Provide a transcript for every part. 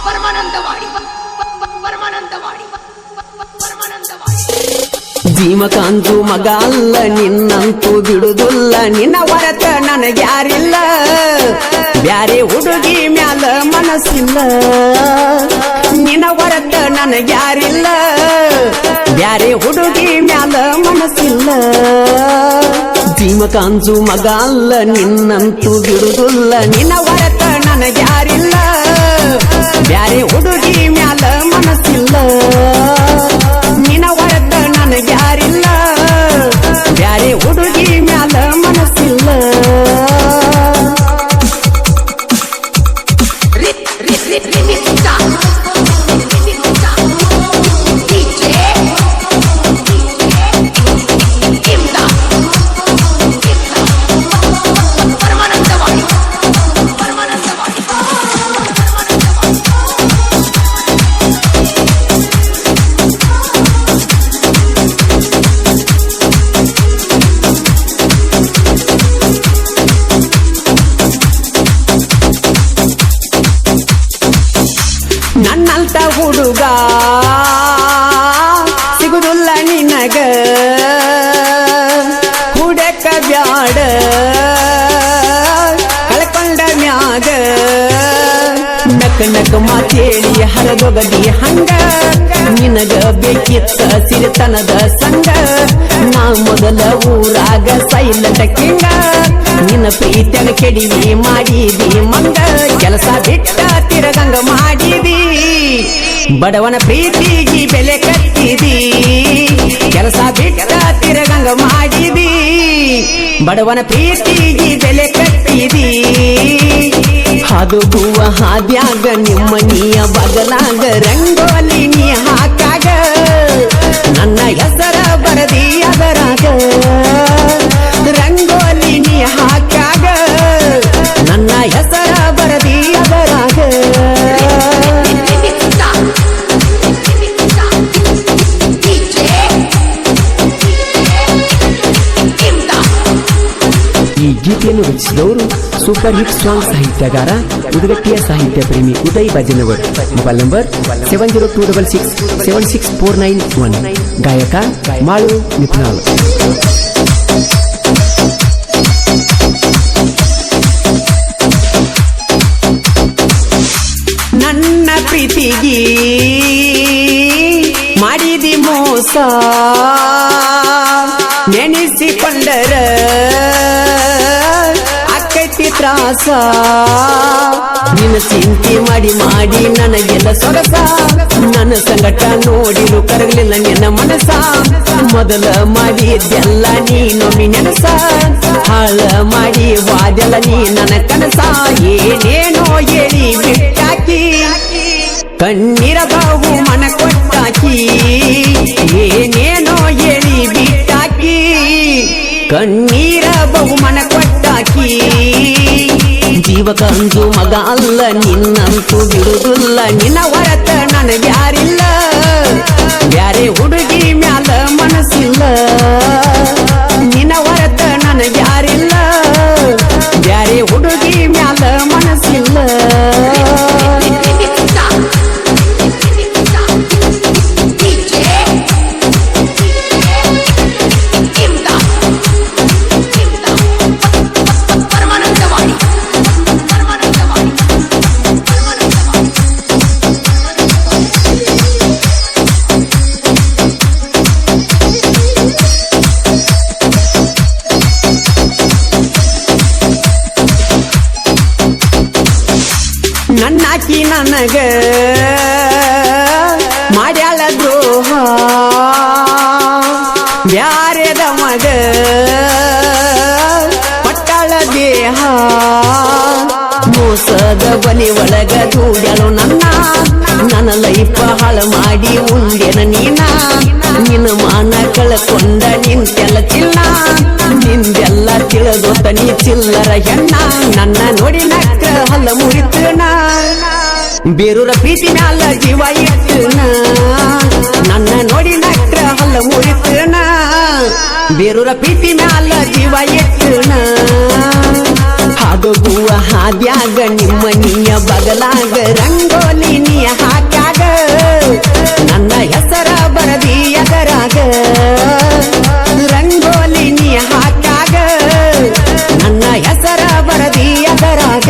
ಪರಮಾನಂದವಾಡಿ ಜೀವಕಾಂತು ಮಗ ಅಲ್ಲ ನಿನ್ನಂತೂ ಬಿಡುದಿಲ್ಲ ನಿನ್ನ ಹೊರತ ನನಗ್ಯಾರಿಲ್ಲ ಬ್ಯಾರೆ ಹುಡುಗಿ ಮ್ಯಾಲ ಮನಸ್ಸಿಲ್ಲ ನಿನ್ನ ಹೊರತ ನನಗ್ಯಾರಿಲ್ಲ ಬ್ಯಾರೆ ಹುಡುಗಿ ಮ್ಯಾಲ ಮನಸ್ಸಿಲ್ಲ ಜೀವಕಾಂತು ಮಗ ಅಲ್ಲ ನಿನ್ನಂತೂ ಬಿಡುದಿಲ್ಲ ನಿನ್ನ ಹೊರತ ನನಗ್ಯಾರಿಲ್ಲ ಬ್ಯಾರೆ ಹುಡುಗಿ ಮ್ಯಾಲ ಮನಸ್ಸಿಲ್ಲ ನಿನ್ನ ಹೊರತ ನನಗ್ಯಾರಿಲ್ಲ ಬ್ಯಾರೆ ಹುಡುಗಿ ಮ್ಯಾಲ ಮನಸ್ಸಿಲ್ಲ ನನ್ನಂತ ಹುಡುಗ ಸಿಗುದಿಲ್ಲ ನಿನಗ ಹುಡಕ ಬ್ಯಾಡ ಕಳ್ಕೊಂಡ ಮ್ಯಾಗ ನಕ ನಕ ಮಾತೇಳಿ ಹರದೊಗದಿ ಹಂಗ ನಿನಗ ಬೇಕಿತ್ತ ಸಿರಿತನದ ಸಂಗ ನಾ ಮೊದಲ ಊರಾಗ ಸೈಲೆಂಟ್ ಕಿಂಗ ನಿನ್ನ ಪ್ರೀತಿಯಾಗ ಕೆಡಿವಿ ಮಾಡಿದಿ ಮಂಗ ಕೆಲಸ ಬಿಟ್ಟ ತಿರಗಂಗ ಮಾಡಿದಿ ಬಡವನ ಪ್ರೀತಿಗೆ ಬೆಲೆ ಕಟ್ಟಿದಿ ಕೆಲಸ ಬಿಟ್ಟ ತಿರಗಂಗ ಮಾಡಿದಿ ಬಡವನ ಪ್ರೀತಿಗೆ ಬೆಲೆ ಕಟ್ಟಿದಿ ಹಾದುಗುವ ಹಾದ್ಯಾಗ ನಿಮ್ಮನಿಯ ಬಗಲಾಗ ರಂಗೋಲಿ ನೀ ಹಾಕಾಗ ನನ್ನ ಹೆಸರ ಬರದಿ ಅದರಾಗ ರಂಗೋಲಿ ನೀ ಹಾಕಾಗ ನನ್ನ ಹೆಸರ ಬರದಿ ಅದರಾಗ ಈ ಗೀತೆಯನ್ನು ರಚಿಸಿದವರು ಸೂಪರ್ ಹಿಟ್ ಸಾಂಗ್ ಸಾಹಿತ್ಯಗಾರ ಉದಗಟ್ಟಿಯ ಸಾಹಿತ್ಯ ಪ್ರೇಮಿ ಉದಯ್ ಭಜನವರ್ ಮೊಬೈಲ್ ನಂಬರ್ 7026676491 ಗಾಯಕ ಮಾಳು ನಿಪುಣಾಳ್ ನನ್ನ ಪ್ರೀತಿಗೆ ಮಾಡಿದಿ ಮೋಸ ನೆನೆಸಿಕೊಂಡರ ಅಕ್ಕೈತಿ ತ್ರಾಸ ನಿನ್ನ ಚಿಂತೆ ಮಾಡಿ ಮಾಡಿ ನನಗೆಲ್ಲ ಸೊಗಸ ನನ್ನ ಸಂಗಟ ನೋಡಿರು ಕರಗಲಿಲ್ಲ ನಿನ್ನ ಮನಸ ಮೊದಲ ಮಾಡಿದ್ದೆಲ್ಲ ನೀನೊಮ್ಮೆ ನೆನಸ ಹಾಳ ಮಾಡಿ ವಾದೆಲ್ಲ ನೀ ನನ್ನ ಕನಸ ಏನೇನೋ ಹೇಳಿ ಬಿಟ್ಟಾಕಿ ಕಣ್ಣೀರ ಬಾವು ಮನ ಕೊಟ್ಟಾಕಿ ಏನೇನೋ ಹೇಳಿ ಬಿಟ್ಟಾಕಿ ಕಣ್ಣೀರ ಬಹುಮನ ಕೊಟ್ಟಾಕಿ ಜೀವಕಂದು ಮಗ ಅಲ್ಲ ನಿನ್ನಂತೂ ಬಿಡುದಿಲ್ಲ ನಿನ್ನ ಹೊರತ ನನಗ್ಯಾರಿಲ್ಲ ಬ್ಯಾರೆ ಹುಡುಗಿ ಮ್ಯಾಲ ಮನಸ್ಸಿಲ್ಲ ನಿನ್ನ ಹೊರತ ನನಗ್ಯಾರಿಲ್ಲ ಬ್ಯಾರೆ ಹುಡುಗಿ ಮ್ಯಾಲ ಮನಸ್ಸಿಲ್ಲ ನನ್ನಾಕಿ ನನಗ ಮಾಡ್ಯಾಳ ದ್ರೋಹ ಬ್ಯಾರೆದ ಮಗ ಪಟ್ಟಾಳ ದೇಹ ಮೋಸದ ಬಲಿ ಒಳಗ ದೂಡ್ಯಾಳು ನನ್ನ ಲೈಫ್ ಹಾಳ ಮಾಡಿ ಉಂಡೆನ ನೀನ ನಿನ್ನ ಮಾನ ಕಳಕೊಂಡ ನಿಂತೆಲ್ಲ ಚಿನ್ನ ನಿಂದೆಲ್ಲ ತಿಳಿದೋತ ನೀ ಚಿಲ್ಲರ ಹೆಣ್ಣ ನನ್ನ ನೋಡಿ ನಕ್ಕ ಹಲ್ಲ ಮುರಿತನ ಬೇರೂರ ಪ್ರೀತಿ ಮ್ಯಾಲ ಜೀವ ಇಟ್ಟನ ಬೇರೂರ ಪ್ರೀತಿ ಮ್ಯಾಲ ಜೀವ ಎಟ್ಟಣ ಹಾದುಗುವ ಹಾದ್ಯಾಗ ನಿಮ್ಮನಿಯ ಬಗಲಾಗ ರಂಗೋಲಿ ನೀ ಹಾಕ್ಯಾಗ ನನ್ನ ಹೆಸರ ಬರದಿ ಎದರಾಗ ರಂಗೋಲಿ ನೀ ಹಾಕ್ಯಾಗ ನನ್ನ ಹೆಸರ ಬರದಿ ಎದರಾಗ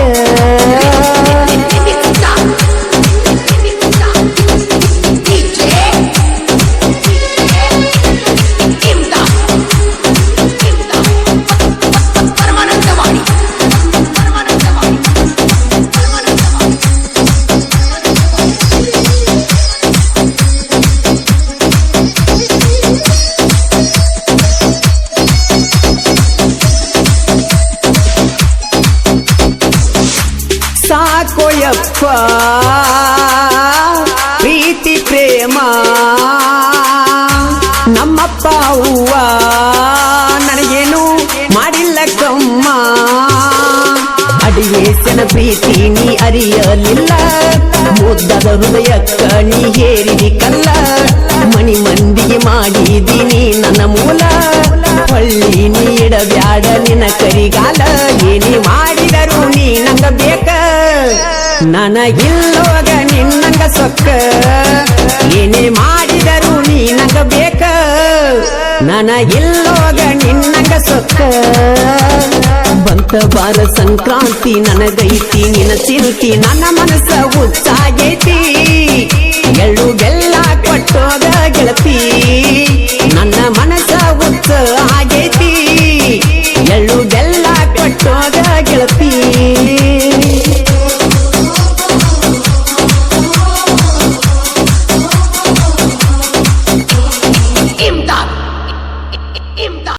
ಸಾಕೋಯಪ್ಪ ಪ್ರೀತಿ ಪ್ರೇಮ ನಮ್ಮಪ್ಪ ಅವ್ವ ನನಗೇನು ಮಾಡಿಲ್ಲ ಕಮ್ಮ ಅಡಿವೇಸನ ಪ್ರೀತಿ ನೀ ಅರಿಯಲಿಲ್ಲ ಮುದ್ದದ ಹೃದಯಕ್ಕ ನೀ ಹೇರಿದಿ ಕಲ್ಲ ಮಣಿ ಮಂದಿಗೆ ಮಾಡಿದೀನಿ ನನ್ನ ಮೂಲ ಹೊಳ್ಳಿ ನೀ ಇಡಬ್ಯಾಡ ನಿನ್ನ ಕರಿಗಾಲ ಏನೇ ಮಾಡಿದರು ನೀ ನಂಗ ಬೇಕ ನನಗಿಲ್ಲೋಗ ನಿನ್ನಂಗ ಸೊಕ್ಕ ಏನೇ ಮಾಡಿದರು ನೀ ನಂಗ ಬೇಕ ನನಗಿಲ್ಲೋಗ ನಿನ್ನಂಗ ಸೊಕ್ಕ ಬಂತ ಬಾರ ಸಂಕ್ರಾಂತಿ ನನಗೈತಿ ನಿನ್ನ ಚಿರುತಿ ನನ್ನ ಮನಸ್ಸ ಹುಚ್ಚಾಗೈತಿ